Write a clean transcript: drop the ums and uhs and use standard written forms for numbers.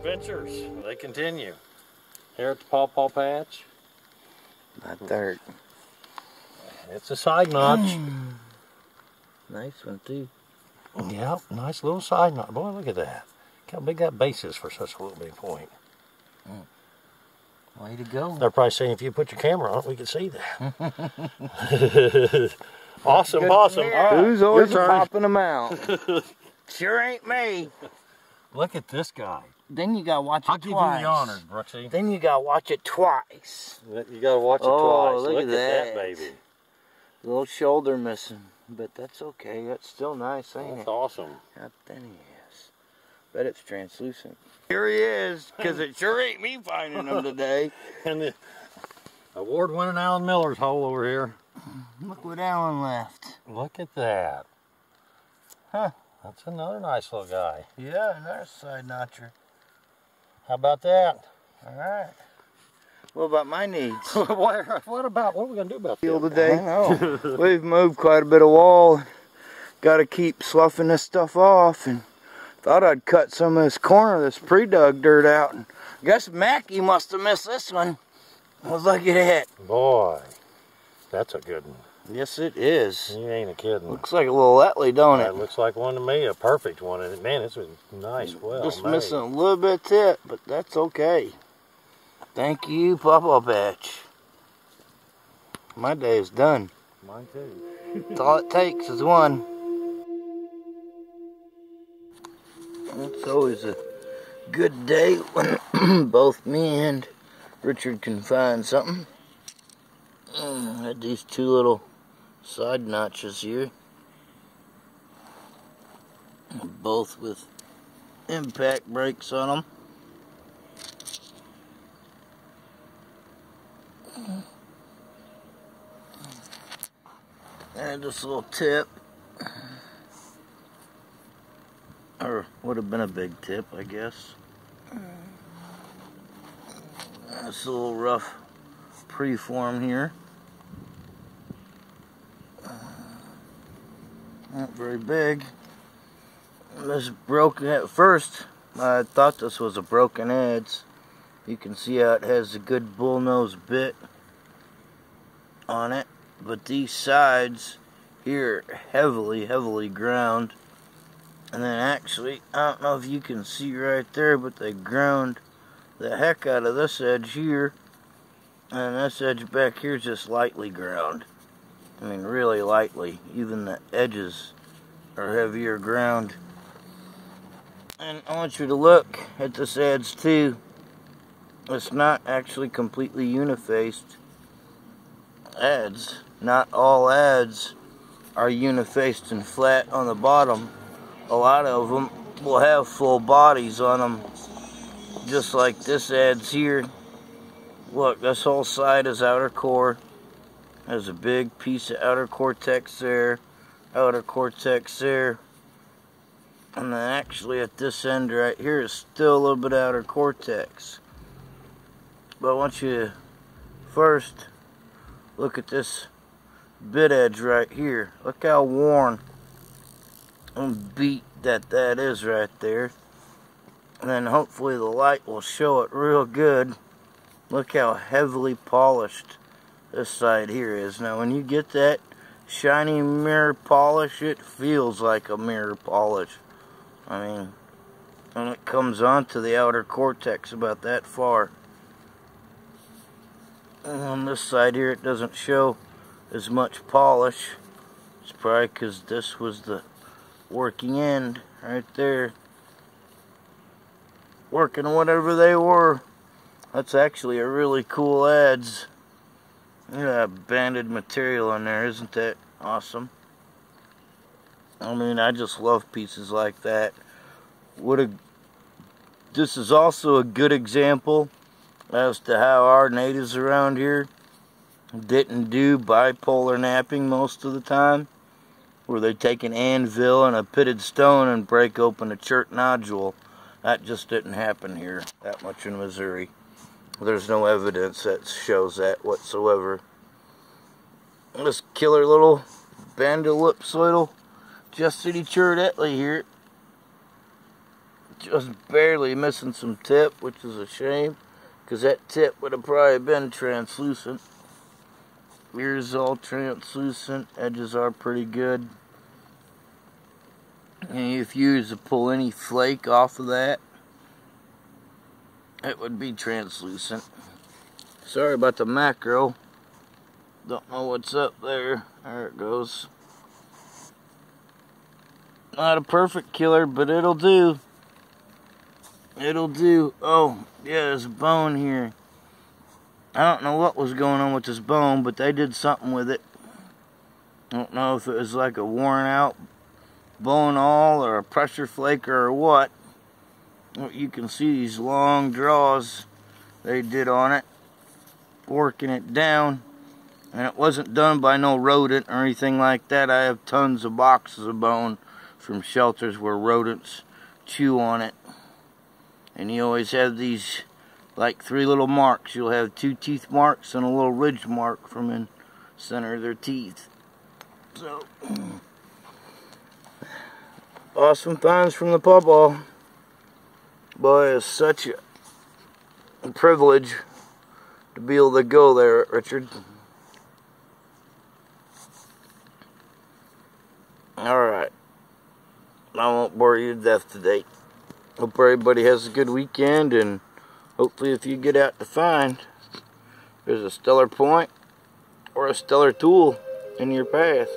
adventures, they continue. Here at the Paw Paw Patch. Not dirt. It's a side notch. Nice one too. Yep, nice little side notch. Boy, look at that. Look how big that base is for such a little big point. Way to go. They're probably saying if you put your camera on it, we could see that. Awesome, awesome. All right, who's always popping them out? Sure ain't me. Look at this guy. Then you gotta watch it I'll twice. give you the honors, Brooksy. Then you gotta watch it twice. You gotta watch it twice. Look at that baby. Little shoulder missing, but that's okay. That's still nice, ain't it? That's awesome. How thin he is. Bet it's translucent. Here he is, because it sure ain't me finding him today. And the award-winning Alan Miller's hole over here. Look what Alan left. Look at that. Huh, that's another nice little guy. Yeah, another side notcher. How about that? All right. What about my needs? what are we going to do about Field that? today? I know. We've moved quite a bit of wall. Got to keep sloughing this stuff off, and thought I'd cut some of this corner, this pre-dug dirt out. And I guess Mackie must have missed this one. Let's look at that. Boy, that's a good one. Yes, it is. You ain't a kidding. Looks like a little Etley, don't it? It looks like one to me, a perfect one. And man, this was nice. Well just made. missing a little bit of tip, but that's okay. Thank you, Paw Paw Patch. My day is done. Mine too. That's all it takes is one. It's always a good day when both me and Richard can find something. I had these two little side notches here, both with impact brakes on them. And this little tip, or would have been a big tip, I guess. This little rough preform here. Not very big. This broken at first. I thought this was a broken edge. You can see how it has a good bullnose bit on it, but these sides here are heavily ground. And then actually, I don't know if you can see right there, but they ground the heck out of this edge here, and this edge back here is just lightly ground. I mean, really lightly. Even the edges are heavier ground. And I want you to look at this edge too. It's not actually completely unifaced adze. Not all adze are unifaced and flat on the bottom. A lot of them will have full bodies on them, just like this adze here. Look, this whole side is outer core. There's a big piece of outer cortex there, outer cortex there. And then actually at this end right here is still a little bit of outer cortex. But I want you to first look at this bit edge right here. Look how worn and beat that is right there. And then hopefully the light will show it real good. Look how heavily polished this side here is. Now when you get that shiny mirror polish, it feels like a mirror polish. I mean, and it comes onto the outer cortex about that far. And on this side here it doesn't show as much polish. It's probably because this was the working end right there. Working whatever they were. That's actually a really cool adze. Look at that banded material in there, isn't that awesome? I mean, I just love pieces like that. This is also a good example as to how our natives around here didn't do bipolar napping most of the time, where they take an anvil and a pitted stone and break open a chert nodule. That just didn't happen here that much in Missouri. There's no evidence that shows that whatsoever. This killer little bandellipsoidal Just City Chert Etley here. Just barely missing some tip, which is a shame, because that tip would have probably been translucent. Ears all translucent, edges are pretty good. And if you was to pull any flake off of that, it would be translucent. Sorry about the macro. Don't know what's up there. There it goes. Not a perfect killer, but it'll do. It'll do. Oh, yeah, there's a bone here. I don't know what was going on with this bone, but they did something with it. I don't know if it was like a worn out bone awl or a pressure flaker or what. You can see these long draws they did on it, working it down. And it wasn't done by no rodent or anything like that. I have tons of boxes of bone from shelters where rodents chew on it. And you always have these like 3 little marks. You'll have 2 teeth marks and a little ridge mark from in center of their teeth. So awesome finds from the pawpaw. Boy, it's such a privilege to be able to go there, Richard. Alright, I won't bore you to death today. Hope everybody has a good weekend, and hopefully if you get out to find, there's a stellar point or a stellar tool in your path.